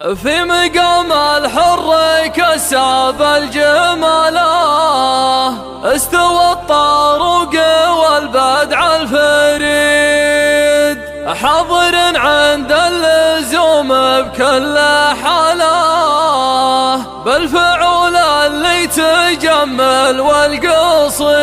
في مقام الحر كساب الجماله، استوى الطاروق والبدع الفريد، حاضر عند اللزوم بكل حاله، بالفعول اللي تجمل والقصيد.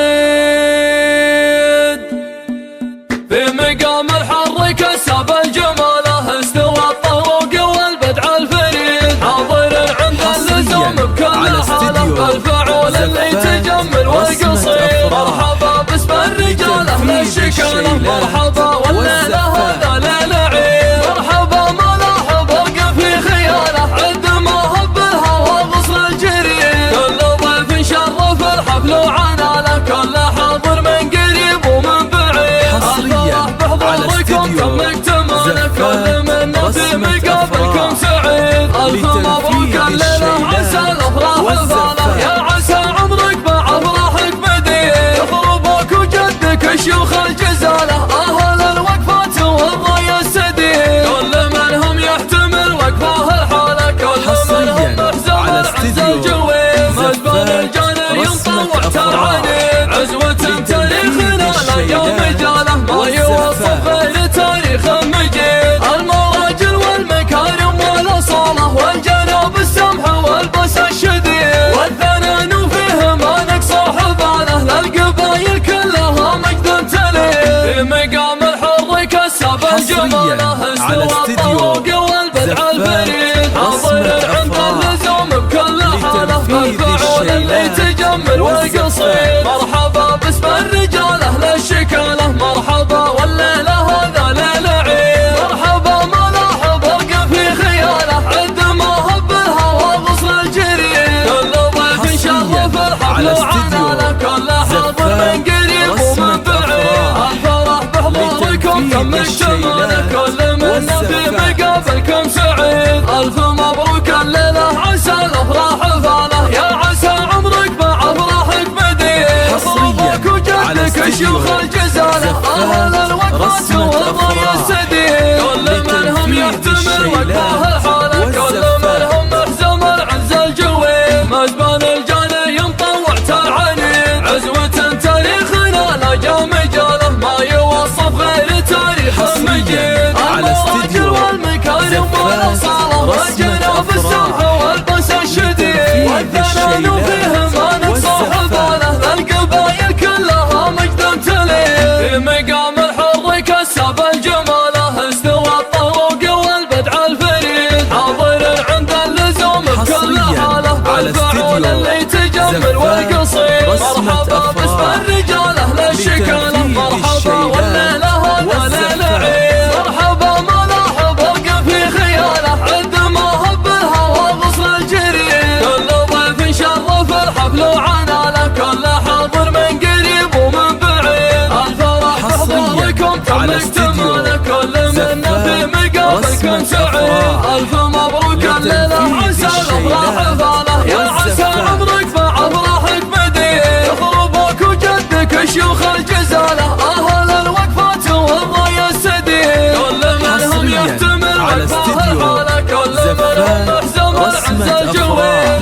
في مقام الحر كساب الجماله، استوى الطاروق والبدع الفريد، حاضر عند اللزوم بكل حاله، بالفعول اللي تجمل والقصيد. مرحبا باسم الرجاله للشكاله، مرحبا والليله هذا ليل عيد، مرحبا ملاح برق في خياله، عند ما هب الهوى غصن الجريد. كل ضيف شرف الحفل وعناله، كل حاضر من قريب ومن بعيد. الفرح بحضوركم تم اكتماله، كل منا في مقابلكم سعيد. الف مبروك الليله عسى الافراح فاله، يا عسى عمرك مع افراحك مديد. يضربك وجدك الشيوخ الجزاله، اهل الوقفات والراي السديد. كل منهم يحتمل وقفه الحاله، كل منهم محزون العز الجويد. مجبن الجانر ينطوع ترعنيد، عزوة تاريخنا اليوم جاله، ما يوصف غير تاريخ مجيد. المراجل والمكارم والاصاله، والجناب السمح والبس الشديد، والثنان فيه ما نقص حباله، للقبايل كلها مجد تليد. في مقام الحر كساب الجماله، استوى الطروق والبدع الفريد، حاضر عند اللزوم بكل حاله، بالفعول اللي تجمل والقصيد. مرحبا باسم الرجاله للشكاله، مرحبا والليله هذا ليل عيد، مرحبا ملاح برق في خياله، عند ما هب الهوى غصن الجريد. كل ضيف شرف الحفل وعناله، كل حاضر من قريب ومن بعيد. الفرح بحضوركم تم اكتماله، كل منا في مقابلكم سعيد. الف مبروك الليله عسى الافراح فاله، يا عسى عمرك مع افراحك مديد. يضربك وجدك الشيوخ الجزاله، اهل الوقفات والراي السديد. كل منهم يحتمل وقفه الحاله، كل منهم محزم العز الجويد. مجبن الجاني ينطوع ترعنيد، عزوة تاريخنا لا مجاله، ما يوصف غير تاريخ مجيد. المراجل والمكارم والاصاله، والجناب السمح والبس الشديد، والثنان فيه ما نقص حباله، للقبايل كلها مجد تليد. في مقام الحر كساب الجماله، استوى الطروق والبدع الفريد، حاضر عند اللزوم بكل حاله، بالفعول اللي تجمل والقصيد. مرحبا باسم الرجاله للشكاله، مرحبا والليله هذا ليل عيد، مرحبا ملاح برق في خياله، عند ما هب الهوى غصن الجريد. كل ضيف شرف الحفل وعناله، كل حاضر من قريب ومن بعيد. الفرح بحضوركم تم اكتماله، كل منا في مقابلكم سعيد. الف مبروك الليله عسى الافراح فاله، يا عسى عمرك مع افراحك مديد. يضربك وجدك الشيوخ الجزاله، اهل الوقفات والراي السديد. كل منهم يحتمل وقفه الحاله، كل منهم محزم العز الجويد.